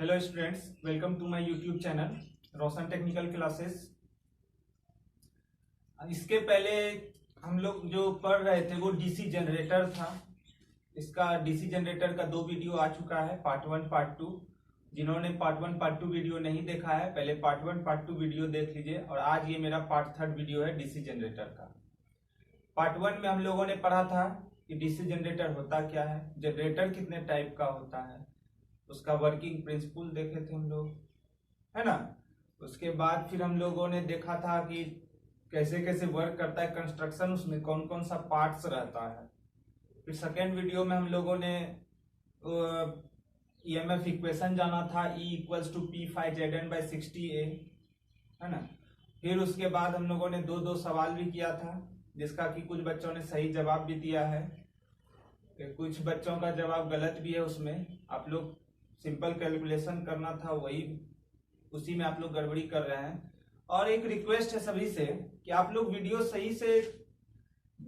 Hello students, welcome to my YouTube channel Roshan technical classes. इसके पहले हम लोग जो पढ़ रहे थे वो डीसी जनरेटर था। इसका डीसी जनरेटर का 2 वीडियो आ चुका है, पार्ट 1 पार्ट 2। जिन्होंने पार्ट 1 पार्ट 2 वीडियो नहीं देखा है, पहले पार्ट 1 पार्ट 2 वीडियो देख लीजिए। और आज ये मेरा पार्ट 3 वीडियो है डीसी जनरेटर का। पार्ट 1 में हम लोगों ने पढ़ा था कि डीसी जनरेटर होता क्या है, जनरेटर कितने टाइप का होता है, उसका वर्किंग प्रिंसिपल देखे थे हम लोग, है ना। उसके बाद फिर हम लोगों ने देखा था कि कैसे कैसे वर्क करता है कंस्ट्रक्शन, उसमें कौन कौन सा पार्ट्स रहता है। फिर सेकेंड वीडियो में हम लोगों ने ईएमएफ इक्वेशन जाना था, E = P∅Zn/60A, है ना। फिर उसके बाद हम लोगों ने दो सवाल भी किया था, जिसका कि कुछ बच्चों ने सही जवाब भी दिया है, कुछ बच्चों का जवाब गलत भी है। उसमें आप लोग सिंपल कैलकुलेशन करना था, वही उसी में आप लोग गड़बड़ी कर रहे हैं। और एक रिक्वेस्ट है सभी से कि आप लोग वीडियो सही से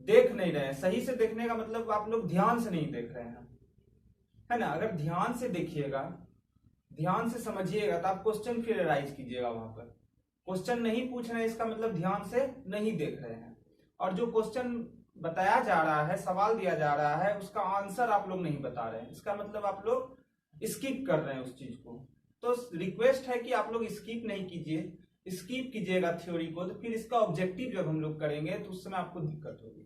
देख नहीं रहे हैं। सही से देखने का मतलब आप लोग ध्यान से नहीं देख रहे हैं, है ना। अगर ध्यान से देखिएगा, ध्यान से समझिएगा, तो आप क्वेश्चन फिर राइज कीजिएगा। वहां पर क्वेश्चन नहीं पूछ रहे हैं, इसका मतलब ध्यान से नहीं देख रहे हैं। और जो क्वेश्चन बताया जा रहा है, सवाल दिया जा रहा है, उसका आंसर आप लोग नहीं बता रहे हैं, इसका मतलब आप लोग स्किप कर रहे हैं उस चीज को। तो रिक्वेस्ट है कि आप लोग स्किप नहीं कीजिए। स्किप कीजिएगा थ्योरी को, तो फिर इसका ऑब्जेक्टिव जब हम लोग करेंगे तो उस समय आपको दिक्कत होगी।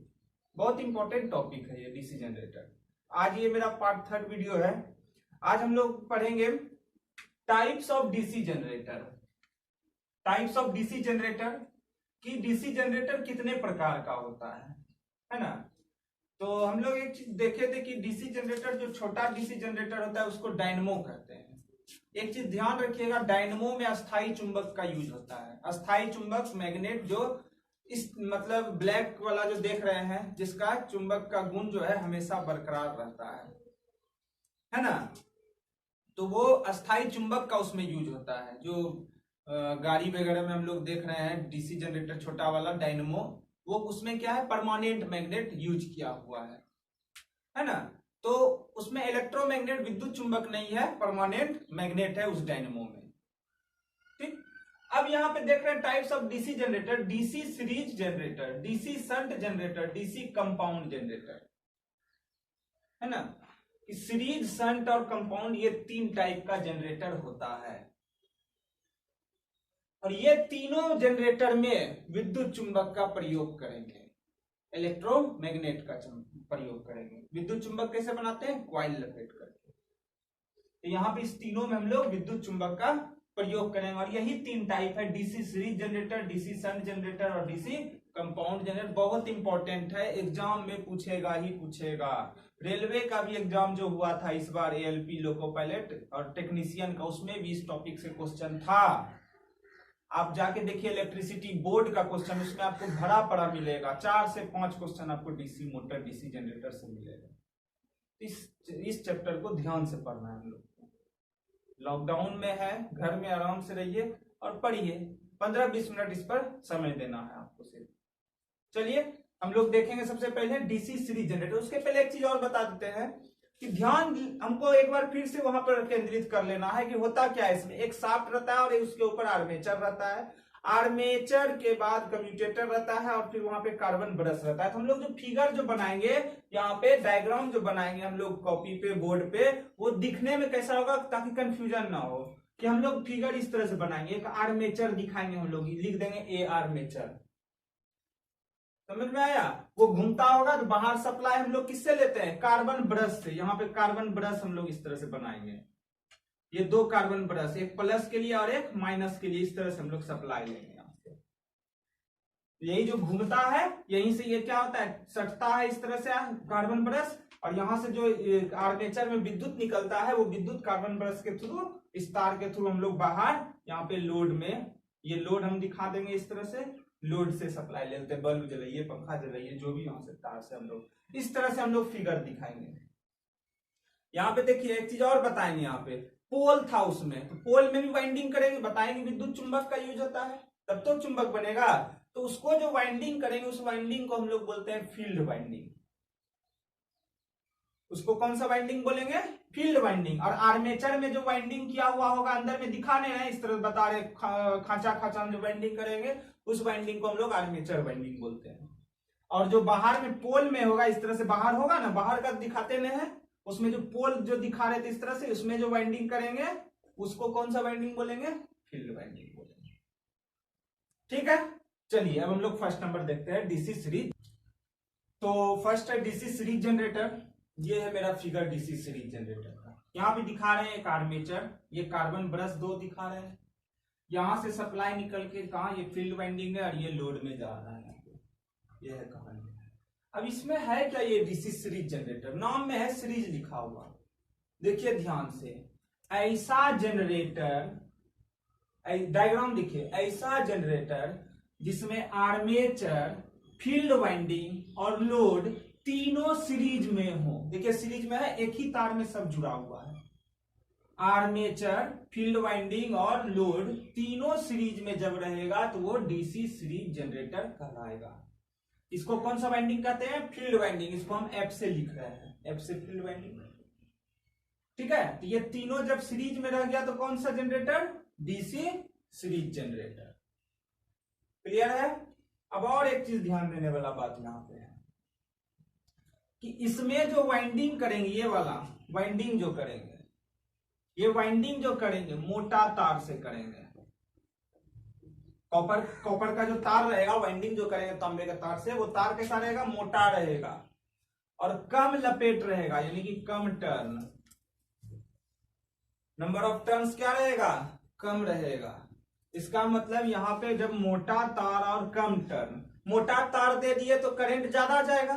बहुत इंपॉर्टेंट टॉपिक है ये डीसी जनरेटर। आज ये मेरा पार्ट 3 वीडियो है। आज हम लोग पढ़ेंगे types of DC generator. Types of DC generator कि डीसी जनरेटर कितने प्रकार का होता है ना। तो हम लोग एक चीज देखे थे कि डीसी जनरेटर, जो छोटा डीसी जनरेटर होता है उसको डायनमो कहते हैं। एक चीज ध्यान रखिएगा, डायनमो में अस्थाई चुंबक का यूज होता है। अस्थाई चुंबक मैग्नेट, जो इस मतलब ब्लैक वाला जो देख रहे हैं, जिसका चुंबक का गुण जो है हमेशा बरकरार रहता है ना। तो वो अस्थाई चुंबक का उसमें यूज होता है। जो गाड़ी वगैरह में हम लोग देख रहे हैं डीसी जनरेटर छोटा वाला डायनमो, वो उसमें क्या है, परमानेंट मैग्नेट यूज किया हुआ है ना। तो उसमें इलेक्ट्रोमैग्नेट विद्युत चुंबक नहीं है, परमानेंट मैग्नेट है उस डायनमो में। ठीक। अब यहाँ पे देख रहे हैं types of DC generator, DC series generator, DC shunt generator, DC compound generator, है ना। सीरीज, शंट और कंपाउंड, ये 3 टाइप का जनरेटर होता है। और ये तीनों जनरेटर में विद्युत चुंबक का प्रयोग करेंगे, इलेक्ट्रोमैग्नेट का प्रयोग करेंगे। विद्युत चुंबक कैसे बनाते हैं, क्वाइल लपेट करके। तो यहाँ पे इस तीनों में हम लोग विद्युत चुंबक का प्रयोग करेंगे। और यही 3 टाइप है, DC series generator, DC shunt generator और डीसी कंपाउंड जनरेटर। बहुत इंपॉर्टेंट है, एग्जाम में पूछेगा ही पूछेगा। रेलवे का भी एग्जाम जो हुआ था इस बार, एएलपी लोको पायलट और टेक्नीशियन का, उसमें भी इस टॉपिक से क्वेश्चन था। आप जाके देखिए इलेक्ट्रिसिटी बोर्ड का क्वेश्चन, उसमें आपको भरा पड़ा मिलेगा। 4 से 5 क्वेश्चन आपको डीसी मोटर, डीसी जनरेटर से मिलेगा। इस चैप्टर को ध्यान से पढ़ना है हम लोग को। लॉकडाउन में है, घर में आराम से रहिए और पढ़िए। 15-20 मिनट इस पर समय देना है आपको सिर्फ। चलिए हम लोग देखेंगे सबसे पहले डीसी सीरीज जनरेटर। उसके पहले एक चीज और बता देते हैं कि ध्यान हमको एक बार फिर से वहां पर केंद्रित कर लेना है कि होता क्या है। इसमें एक शाफ्ट रहता है और उसके ऊपर आर्मेचर रहता है। आर्मेचर के बाद कम्यूटेटर रहता है और फिर वहां पे कार्बन ब्रश रहता है। तो हम लोग जो फिगर जो बनाएंगे, यहाँ पे डायग्राम जो बनाएंगे हम लोग कॉपी पे, बोर्ड पे, वो दिखने में कैसा होगा ताकि कंफ्यूजन ना हो, कि हम लोग फिगर इस तरह से बनाएंगे। एक आर्मेचर दिखाएंगे हम लोग, लिख देंगे ए आर्मेचर। समझ में आया। वो घूमता होगा तो बाहर सप्लाई हम लोग किससे लेते हैं, कार्बन ब्रश से। यहाँ पे कार्बन ब्रश हम लोग इस तरह से बनाएंगे। ये 2 कार्बन ब्रश, एक प्लस के लिए और एक माइनस के लिए, इस तरह से हम लोग सप्लाई लेंगे यहाँ से। यही जो घूमता है, यहीं से ये क्या होता है, सटता है इस तरह से कार्बन ब्रश, और यहाँ से जो आर्मेचर में विद्युत निकलता है, वो विद्युत कार्बन ब्रश के थ्रू, इस तार के थ्रू हम लोग बाहर यहाँ पे लोड में, ये लोड हम दिखा देंगे इस तरह से, लोड से सप्लाई लेते हैं। बल्ब जलाइए, पंखा जलाइए, जो भी यहाँ से तार से हम लोग इस तरह से हम लोग फिगर दिखाएंगे। यहाँ पे देखिए एक चीज और बताएंगे, यहाँ पे पोल था उसमें, तो पोल में भी वाइंडिंग करेंगे, बताएंगे विद्युत चुंबक का यूज होता है, तब तो चुंबक बनेगा। तो उसको जो वाइंडिंग करेंगे, उस वाइंडिंग को हम लोग बोलते हैं फील्ड वाइंडिंग। उसको कौन सा वाइंडिंग बोलेंगे? Field winding. और आर्मेचर में जो वाइंडिंग किया हुआ होगा अंदर में दिखाने हैं इस तरह बता रहे, खांचा खांचा में जो वाइंडिंग करेंगे उस वाइंडिंग को हम लोग आर्मेचर वाइंडिंग बोलते हैं। और जो बाहर में पोल में होगा, इस तरह से बाहर होगा ना, बाहर का दिखाते नहीं है, उसमें जो पोल जो दिखा रहे थे इस तरह से, उसमें जो वाइंडिंग करेंगे उसको कौन सा वाइंडिंग बोलेंगे? फील्ड वाइंडिंग बोलेंगे। ठीक है, चलिए अब हम लोग फर्स्ट नंबर देखते हैं, डीसी सीरीज। तो फर्स्ट है डीसी सीरीज जनरेटर। ये है मेरा फिगर डीसी सीरीज जनरेटर का। यहाँ पे दिखा रहे हैं एक आर्मेचर, ये कार्बन ब्रश 2 दिखा रहे हैं, यहां से सप्लाई निकल के कहा, ये फील्ड वाइंडिंग है और ये लोड में जा रहा है, ये है कहानी। अब इसमें है क्या? ये डीसी सीरीज जनरेटर, नाम में है सीरीज लिखा हुआ। देखिए ध्यान से, ऐसा जनरेटर, डायग्राम देखिए, ऐसा जनरेटर जिसमें आर्मेचर, फील्ड वाइंडिंग और लोड तीनों सीरीज में हो। देखिए सीरीज में है, एक ही तार में सब जुड़ा हुआ है। आर्मेचर, फील्ड वाइंडिंग और लोड तीनों सीरीज में जब रहेगा तो वो डीसी सीरीज जनरेटर कहलाएगा। इसको कौन सा वाइंडिंग कहते हैं? Field winding. इसको हम एफ से लिख रहे हैं, एफ से फील्ड वाइंडिंग। ठीक है, तो ये तीनों जब सीरीज में रह गया तो कौन सा generator? DC series generator. Clear है? अब और एक चीज ध्यान देने वाला बात यहां पे है कि इसमें जो वाइंडिंग करेंगे, ये वाला वाइंडिंग जो करेंगे, ये वाइंडिंग जो करेंगे मोटा तार से करेंगे। कॉपर का जो तार रहेगा, वाइंडिंग जो करेंगे तांबे के तार से, वो तार कैसा रहेगा? मोटा रहेगा और कम लपेट रहेगा, यानी कि कम टर्न। नंबर ऑफ टर्न्स क्या रहेगा? कम रहेगा। इसका मतलब यहाँ पे जब मोटा तार और कम टर्न, मोटा तार दे दिए तो करंट ज्यादा जाएगा,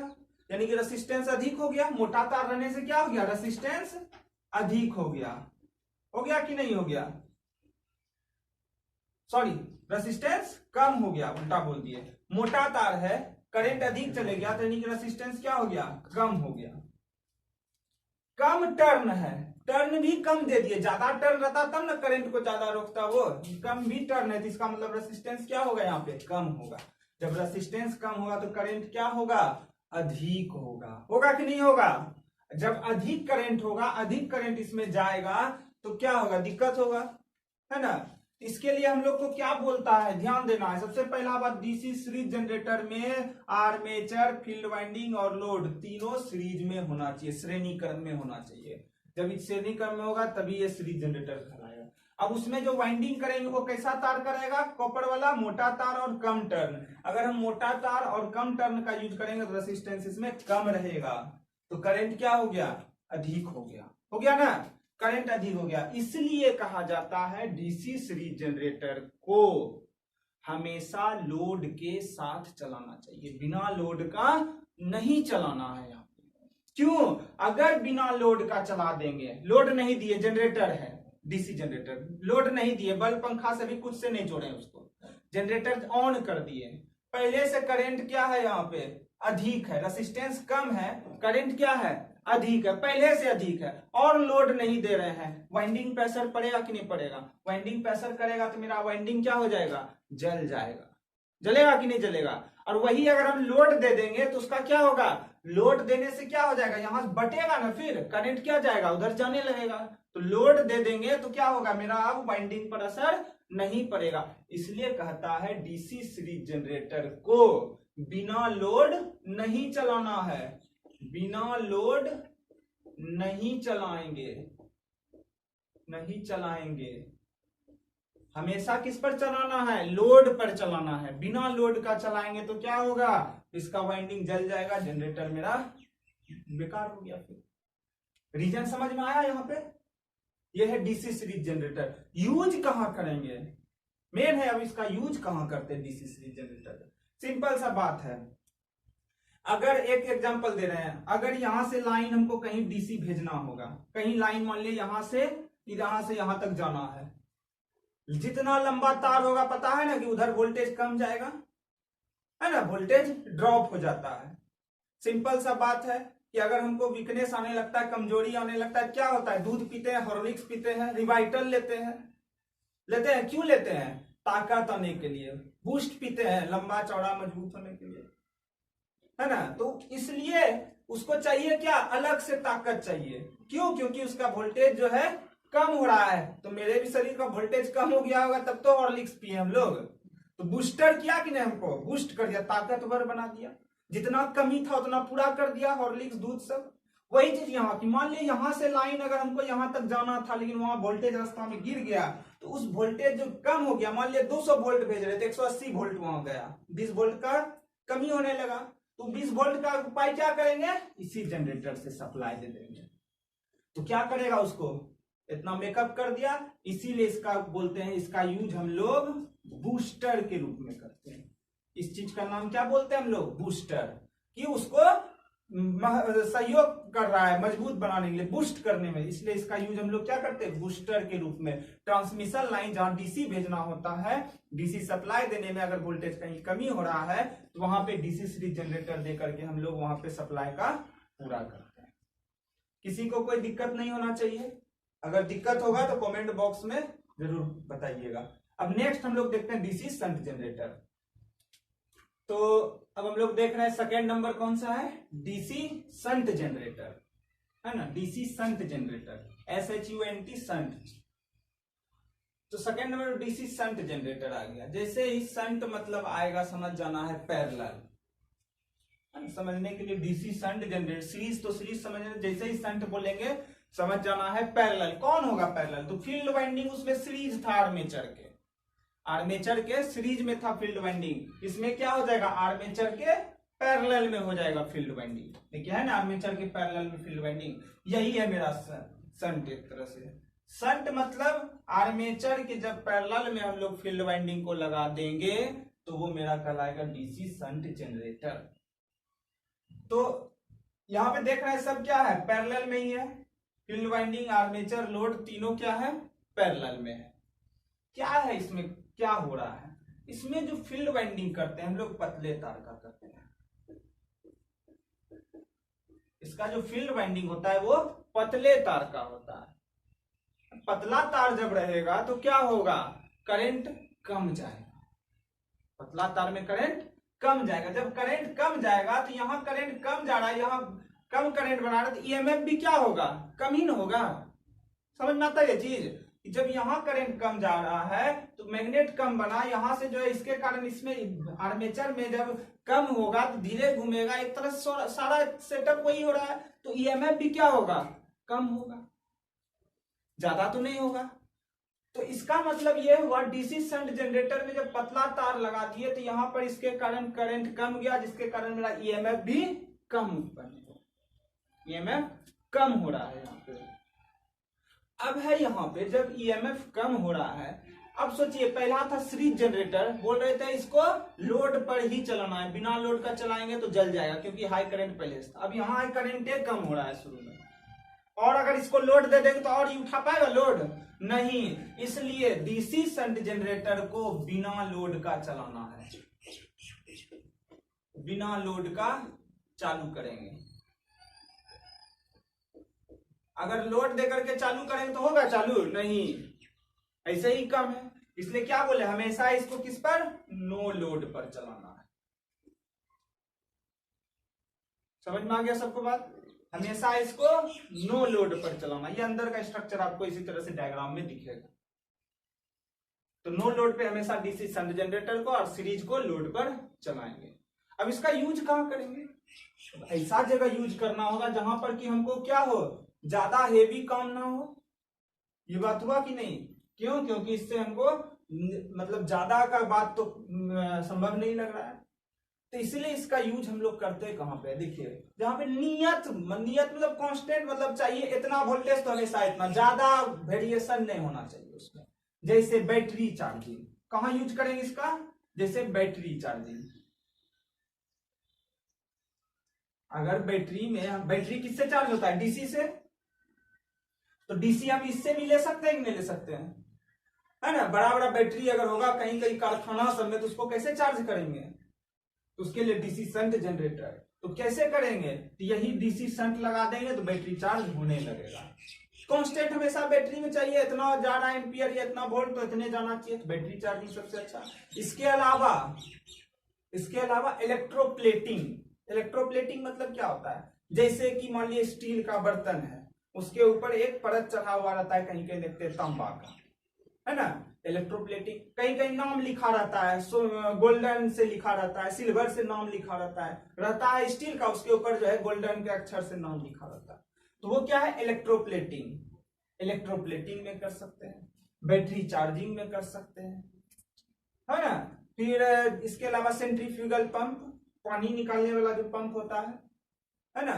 यानी कि रेसिस्टेंस अधिक हो गया। मोटा तार रहने से क्या हो गया? रेसिस्टेंस अधिक हो गया। हो गया कि नहीं हो गया? सॉरी, रेसिस्टेंस कम हो गया, उल्टा बोल दिए। मोटा तार है, करंट अधिक चले गया तो यानी कि रेसिस्टेंस क्या हो गया? कम हो गया। कम टर्न है, टर्न भी कम दे दिए। ज्यादा टर्न रहता तब ना करंट को ज्यादा रोकता, वो कम भी टर्न है तो इसका मतलब रेसिस्टेंस क्या होगा? यहाँ पे कम होगा। जब रेसिस्टेंस कम होगा तो करंट क्या होगा? अधिक होगा। होगा कि नहीं होगा? जब अधिक करंट होगा, अधिक करंट इसमें जाएगा तो क्या होगा? दिक्कत होगा, है ना। इसके लिए हम लोग को क्या बोलता है, ध्यान देना है। सबसे पहला बात, डीसी सीरीज जनरेटर में आर्मेचर, फील्ड वाइंडिंग और लोड तीनों सीरीज में होना चाहिए, श्रेणी क्रम में होना चाहिए। जब इस श्रेणी क्रम में होगा तभी ये सीरीज जनरेटर कहलाएगा। अब उसमें जो वाइंडिंग करेंगे वो कैसा तार करेगा? कॉपर वाला, मोटा तार और कम टर्न। अगर हम मोटा तार और कम टर्न का यूज करेंगे तो रेसिस्टेंस इसमें कम रहेगा, तो करंट क्या हो गया? अधिक हो गया। हो गया ना, करंट अधिक हो गया। इसलिए कहा जाता है डीसी सीरीज जनरेटर को हमेशा लोड के साथ चलाना चाहिए, बिना लोड का नहीं चलाना है। यहाँ क्यों? अगर बिना लोड का चला देंगे, लोड नहीं दिए, जनरेटर है डीसी जनरेटर, लोड नहीं दिए, बल्ब पंखा से भी कुछ से नहीं जोड़े उसको, जनरेटर ऑन कर दिए, पहले से करंट क्या है? यहाँ पे अधिक है, रेसिस्टेंस कम है, करंट क्या है? अधिक है, पहले से अधिक है, और लोड नहीं दे रहे हैं। वाइंडिंग पे असर पड़ेगा कि नहीं पड़ेगा? वाइंडिंग पे असर करेगा तो मेरा वाइंडिंग क्या हो जाएगा? जल जाएगा। जलेगा कि नहीं जलेगा? और वही अगर हम लोड दे देंगे तो उसका क्या होगा? लोड देने से क्या हो जाएगा? यहां बटेगा ना, फिर करंट क्या जाएगा? उधर जाने लगेगा। तो लोड दे देंगे तो क्या होगा? मेरा अब वाइंडिंग पर असर नहीं पड़ेगा। इसलिए कहता है डीसी सीरीज जनरेटर को बिना लोड नहीं चलाना है, बिना लोड नहीं चलाएंगे, नहीं चलाएंगे। हमेशा किस पर चलाना है? लोड पर चलाना है। बिना लोड का चलाएंगे तो क्या होगा? इसका वाइंडिंग जल जाएगा, जनरेटर मेरा बेकार हो गया। फिर रीजन समझ में आया? यहाँ पे यह है डीसी सीरीज जनरेटर। यूज कहां करेंगे? मेन है, अब इसका यूज कहां करते हैं डीसी सीरीज जनरेटर? सिंपल सा बात है। अगर एक एग्जांपल दे रहे हैं, अगर यहां से लाइन हमको कहीं डीसी भेजना होगा, कहीं लाइन मान ली यहां से यहां तक जाना है, जितना लंबा तार होगा पता है ना कि उधर वोल्टेज कम जाएगा, है ना, वोल्टेज ड्रॉप हो जाता है। सिंपल सा बात है कि अगर हमको वीकनेस आने लगता है, कमजोरी आने लगता है, क्या होता है? दूध पीते हैं, हॉर्लिक्स पीते हैं, रिवाइटल लेते हैं। क्यों लेते हैं? ताकत आने के लिए। बूस्ट पीते हैं, लंबा चौड़ा मजबूत होने के लिए, है ना। तो इसलिए उसको चाहिए क्या, अलग से ताकत चाहिए। क्यों, क्योंकि उसका वोल्टेज जो है कम हो रहा है। तो मेरे भी शरीर का वोल्टेज कम हो गया होगा, तब तो हॉर्लिक्स पिए हम लोग। तो बूस्टर किया कि नहीं, हमको बूस्ट कर दिया, ताकतवर बना दिया। जितना कमी था उतना पूरा कर दिया हॉर्लिक्स दूध सब। वही चीज यहाँ की, मान लिया यहाँ से लाइन अगर हमको यहाँ तक जाना था, लेकिन वहां वोल्टेज रास्ता में गिर गया, तो उस वोल्टेज जो कम हो गया, मान लिया 200 वोल्ट भेज रहे थे, 180 वोल्ट वहां गया, 20 वोल्ट का कमी होने लगा। तो 20 वोल्ट का उपाय क्या करेंगे, इसी जनरेटर से सप्लाई दे देंगे। तो क्या करेगा, उसको इतना मेकअप कर दिया। इसीलिए इसका बोलते हैं, इसका यूज हम लोग बूस्टर के रूप में करते हैं। इस चीज का नाम क्या बोलते हैं हम लोग, बूस्टर, कि उसको सहयोग कर रहा है मजबूत बनाने के लिए, बूस्ट करने में। इसलिए इसका यूज हम लोग क्या करते हैं, बूस्टर के रूप में। ट्रांसमिशन लाइन जहां डीसी भेजना होता है, डीसी सप्लाई देने में अगर वोल्टेज कहीं कमी हो रहा है, तो वहां पे डीसी सीरीज जनरेटर दे करके हम लोग वहां पे सप्लाई का पूरा करते हैं। किसी को कोई दिक्कत नहीं होना चाहिए। अगर दिक्कत होगा तो कमेंट बॉक्स में जरूर बताइएगा। अब नेक्स्ट हम लोग देखते हैं डीसी शंट जनरेटर। तो अब हम लोग देख रहे हैं सेकेंड नंबर कौन सा है, डीसी शंट जनरेटर, है ना, DC shunt generator, SHUNT shunt. तो second number DC shunt generator आ गया। जैसे ही शंट मतलब आएगा, समझ जाना है पैरेलल। समझने के लिए डीसी शंट जनरेटर, सीरीज तो सीरीज समझने, जैसे ही शंट बोलेंगे समझ जाना है पैरेलल। कौन होगा पैरेलल, तो फील्ड वाइंडिंग उसमें सीरीज था, आर्मेचर के सीरीज में था फील्ड वाइंडिंग। इसमें क्या हो जाएगा, आर्मेचर के पैरेलल में हो जाएगा फील्ड वाइंडिंग। देखिए है ना, आर्मेचर के पैरेलल में फील्ड वाइंडिंग। यही है मेरा शंट। एक तरह से शंट मतलब आर्मेचर के जब पैरेलल में हम लोग फील्ड वाइंडिंग को लगा देंगे, तो वो मेरा कहलाएगा डीसी शंट जनरेटर। तो यहां पे देख रहे हैं सब क्या है, पैरेलल में ही है। फील्ड वाइंडिंग, आर्मेचर, लोड तीनों क्या है, पैरेलल में है। क्या है इसमें, क्या हो रहा है, इसमें जो फील्ड वाइंडिंग करते हैं हम लोग पतले तार का करते हैं। इसका जो फील्ड वाइंडिंग होता है वो पतले तार का होता है। पतला तार जब रहेगा तो क्या होगा, करंट कम जाएगा। पतला तार में करंट कम जाएगा। जब करंट कम जाएगा तो यहाँ करंट कम जा रहा है, यहाँ कम करंट बना रहा है, तो ईएमएफ भी क्या होगा, कम ही ना होगा। समझ में आता है ये चीज, जब यहाँ करंट कम जा रहा है तो मैग्नेट कम बना, यहाँ से जो है इसके कारण इसमें आर्मेचर में जब कम होगा तो धीरे घूमेगा, एक तरह सारा सेटअप वही हो रहा है, तो ईएमएफ भी क्या होगा, कम होगा, ज्यादा तो नहीं होगा। तो इसका मतलब ये हुआ डीसी शंट जनरेटर में जब पतला तार लगा दिए तो यहाँ पर इसके कारण करंट कम गया, जिसके कारण मेरा ईएमएफ भी कम उत्पन्न हुआ, ईएमएफ कम हो रहा है यहाँ पे। अब है यहाँ पे जब ईएमएफ कम हो रहा है, अब सोचिए पहला था सीरीज जनरेटर, बोल रहे थे इसको लोड पर ही चलाना है, बिना लोड का चलाएंगे तो जल जाएगा क्योंकि हाई करंट पहले से था। अब यहाँ हाई करंट कम हो रहा है शुरू में, और अगर इसको लोड दे देंगे तो और ही उठा पाएगा लोड नहीं, इसलिए डीसी शंट जनरेटर को बिना लोड का चलाना है, बिना लोड का चालू करेंगे। अगर लोड देकर के चालू करेंगे तो होगा चालू नहीं, ऐसे ही कम है। इसलिए क्या बोले, हमेशा इसको किस पर, नो लोड पर चलाना है। समझ में आ गया सबको बात, हमेशा इसको नो लोड पर चलाना। ये अंदर का स्ट्रक्चर आपको इसी तरह से डायग्राम में दिखेगा। तो नो लोड पे हमेशा डीसी शंट जनरेटर को और सीरीज को लोड पर चलाएंगे। अब इसका यूज कहां करेंगे, ऐसा जगह यूज करना होगा जहां पर कि हमको क्या हो, ज्यादा हेवी काम ना हो। ये बात हुआ कि नहीं, क्यों, क्योंकि इससे हमको मतलब ज्यादा का बात तो संभव नहीं लग रहा है। तो इसीलिए इसका यूज हम लोग करते हैं कहां पे, देखिए जहां पे नियत मतलब कांस्टेंट, मतलब चाहिए इतना वोल्टेज तो हमेशा इतना, ज्यादा वेरिएशन नहीं होना चाहिए उसमें। जैसे बैटरी चार्जिंग, कहां यूज करेंगे इसका, जैसे बैटरी चार्जिंग। अगर बैटरी में, बैटरी किससे चार्ज होता है, डीसी से, तो डीसी हम इससे भी ले सकते हैं कि नहीं ले सकते हैं, है ना। बड़ा बड़ा बैटरी अगर होगा कहीं कहीं कारखाना सब में, तो उसको कैसे चार्ज करेंगे, तो उसके लिए डीसी शंट जनरेटर। तो कैसे करेंगे, तो यही डीसी शंट लगा देंगे तो बैटरी चार्ज होने लगेगा। कांस्टेंट हमेशा बैटरी में चाहिए, इतना जाना एम्पियर या इतना वोल्ट तो इतने जाना चाहिए, तो बैटरी चार्जिंग सबसे अच्छा। इसके अलावा इलेक्ट्रोप्लेटिंग, इलेक्ट्रोप्लेटिंग मतलब क्या होता है, जैसे कि मान लीजिए स्टील का बर्तन है, उसके ऊपर एक परत चढ़ा हुआ रहता है, कहीं कहीं देखते हैं तांबा का, है ना, इलेक्ट्रोप्लेटिंग, कहीं कहीं नाम लिखा रहता है, गोल्डन से लिखा रहता है, सिल्वर से नाम लिखा रहता है स्टील का, उसके ऊपर जो है गोल्डन के अक्षर से नाम लिखा रहता है, तो वो क्या है, इलेक्ट्रोप्लेटिंग। इलेक्ट्रोप्लेटिंग में कर सकते हैं, बैटरी चार्जिंग में कर सकते हैं, है ना। फिर इसके अलावा सेंट्रीफ्यूगल पंप, पानी निकालने वाला जो पंप होता है ना,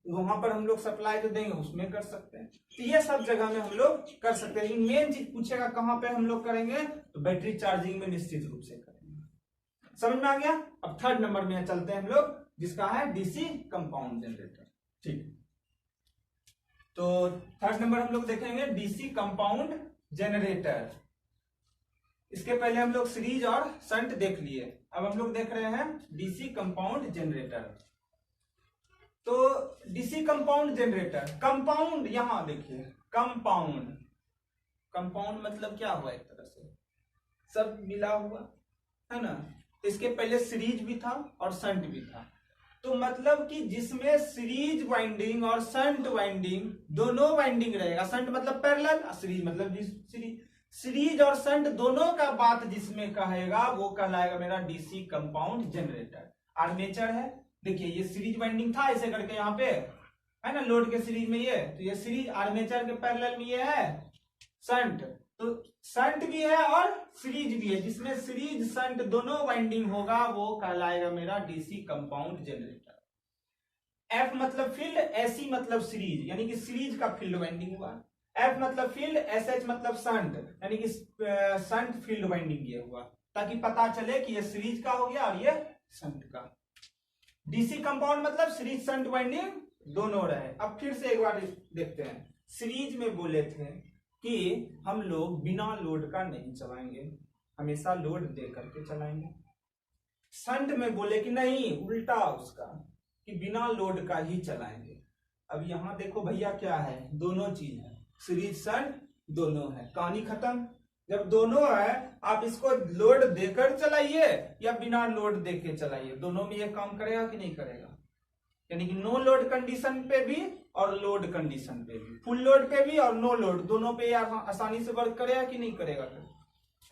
वहां पर हम लोग सप्लाई जो देंगे उसमें कर सकते हैं। तो ये सब जगह में हम लोग कर सकते हैं, लेकिन मेन चीज पूछेगा कहां पे हम लोग करेंगे, तो बैटरी चार्जिंग में निश्चित रूप से करेंगे। समझ में आ गया। अब थर्ड नंबर में चलते हैं हम लोग, जिसका है डीसी कंपाउंड जनरेटर। ठीक, तो थर्ड नंबर हम लोग देखेंगे डीसी कंपाउंड जनरेटर। इसके पहले हम लोग सीरीज और शंट देख लिए, अब हम लोग देख रहे हैं डीसी कंपाउंड जनरेटर। तो डीसी कंपाउंड जनरेटर, कंपाउंड, यहां देखिए कंपाउंड, कंपाउंड मतलब क्या हुआ, एक तरह से सब मिला हुआ, है ना। इसके पहले सीरीज भी था और शंट भी था, तो मतलब कि जिसमें सीरीज वाइंडिंग और शंट वाइंडिंग दोनों वाइंडिंग रहेगा, शंट मतलब पैरेलल, सीरीज मतलब सीरीज, सीरीज और शंट दोनों का बात जिसमें कहेगा वो कहलाएगा मेरा डीसी कंपाउंड जनरेटर। आर्मेचर है, देखिए ये सीरीज वाइंडिंग था ऐसे करके यहाँ पे, है ना, लोड के सीरीज में ये, तो ये सीरीज, आर्मेचर के पैरेलल में ये है शंट, तो शंट भी है और सीरीज भी है, जिसमें सीरीज शंट दोनों वाइंडिंग होगा वो कहलाएगा मेरा डीसी कंपाउंड जनरेटर। एफ मतलब फील्ड, एसी मतलब सीरीज, यानी कि सीरीज का फील्ड वाइंडिंग हुआ। एफ मतलब फील्ड, एस एच मतलब शंट, यानी कि शंट फील्ड वाइंडिंग ये हुआ, ताकि पता चले कि ये सीरीज का हो गया और ये शंट का। डीसी कंपाउंड मतलब सीरीज शंट वाइंडिंग दोनों रहे। अब फिर से एक बार देखते हैं, सीरीज में बोले थे कि हम लोग बिना लोड का नहीं चलाएंगे, हमेशा लोड दे करके चलाएंगे। शंट में बोले कि नहीं, उल्टा उसका, कि बिना लोड का ही चलाएंगे। अब यहां देखो भैया क्या है, दोनों चीज है, सीरीज शंट दोनों है, कहानी खत्म। जब दोनों है, आप इसको लोड देकर चलाइए या बिना लोड देके चलाइए, दोनों में ये काम करेगा कि नहीं करेगा, यानी कि नो लोड कंडीशन पे भी और लोड कंडीशन पे भी, फुल लोड पे भी और नो लोड दोनों पे आसानी से वर्क करेगा कि नहीं करेगा,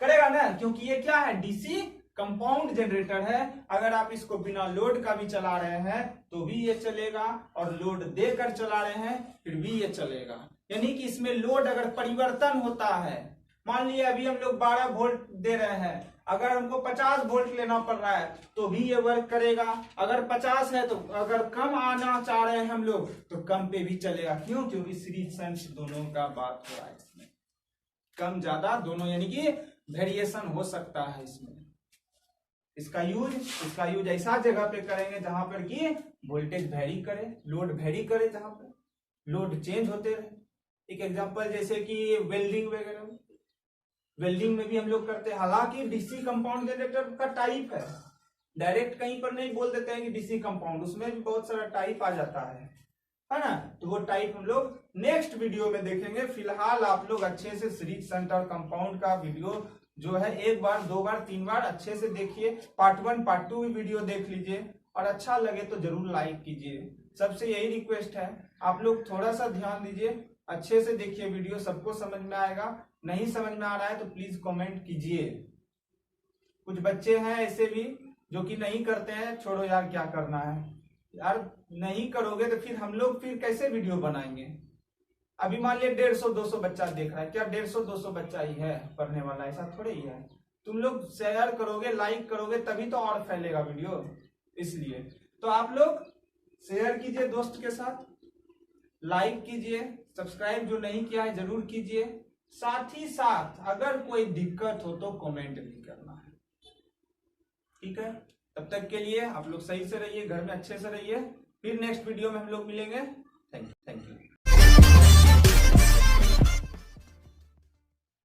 करेगा ना, क्योंकि ये क्या है, डीसी कंपाउंड जनरेटर है। अगर आप इसको बिना लोड का भी चला रहे हैं तो भी ये चलेगा, और लोड देकर चला रहे हैं फिर भी ये चलेगा, यानी कि इसमें लोड अगर परिवर्तन होता है, मान लिया अभी हम लोग 12 वोल्ट दे रहे हैं, अगर हमको 50 वोल्ट लेना पड़ रहा है तो भी ये वर्क करेगा। अगर 50 है तो अगर कम आना चाह रहे हैं हम लोग तो कम पे भी चलेगा, क्यों, क्योंकि सीरीज शंट दोनों का बात हो रहा है इसमें, कम ज्यादा दोनों, यानी कि वेरिएशन हो सकता है इसमें। इसका यूज ऐसा जगह पे करेंगे जहां पर कि वोल्टेज वेरी करे, लोड वेरी करे, जहां पर लोड चेंज होते रहे। एक एग्जांपल जैसे कि वेल्डिंग वगैरह, वेल्डिंग में भी हम लोग करते हैं, हालांकि डीसी कंपाउंड जनरेटर का टाइप है, डायरेक्ट कहीं पर नहीं बोल देते हैं कि डीसी कंपाउंड, उसमें भी बहुत सारा टाइप आ जाता है ना, तो वो टाइप हम लोग नेक्स्ट वीडियो में देखेंगे। फिलहाल आप लोग अच्छे से सीरीज शंट और कंपाउंड का वीडियो जो है 1 बार 2 बार 3 बार अच्छे से देखिए, पार्ट 1 पार्ट 2 भी वीडियो देख लीजिए, और अच्छा लगे तो जरूर लाइक कीजिए। सबसे यही रिक्वेस्ट है, आप लोग थोड़ा सा ध्यान दीजिए, अच्छे से देखिए वीडियो, सबको समझ में आएगा। नहीं समझ में आ रहा है तो प्लीज कमेंट कीजिए। कुछ बच्चे हैं ऐसे भी जो कि नहीं करते हैं, छोड़ो यार क्या करना है यार, नहीं करोगे तो फिर हम लोग फिर कैसे वीडियो बनाएंगे। अभी मान लिया 150-200 बच्चा देख रहा है, क्या 150-200 बच्चा ही है पढ़ने वाला, ऐसा थोड़े ही है। तुम लोग शेयर करोगे, लाइक करोगे तभी तो और फैलेगा वीडियो, इसलिए तो आप लोग शेयर कीजिए दोस्त के साथ, लाइक कीजिए, सब्सक्राइब जो नहीं किया है जरूर कीजिए, साथ ही साथ अगर कोई दिक्कत हो तो कमेंट भी करना है, ठीक है। तब तक के लिए आप लोग सही से रहिए, घर में अच्छे से रहिए, फिर नेक्स्ट वीडियो में हम लोग मिलेंगे। Thank you.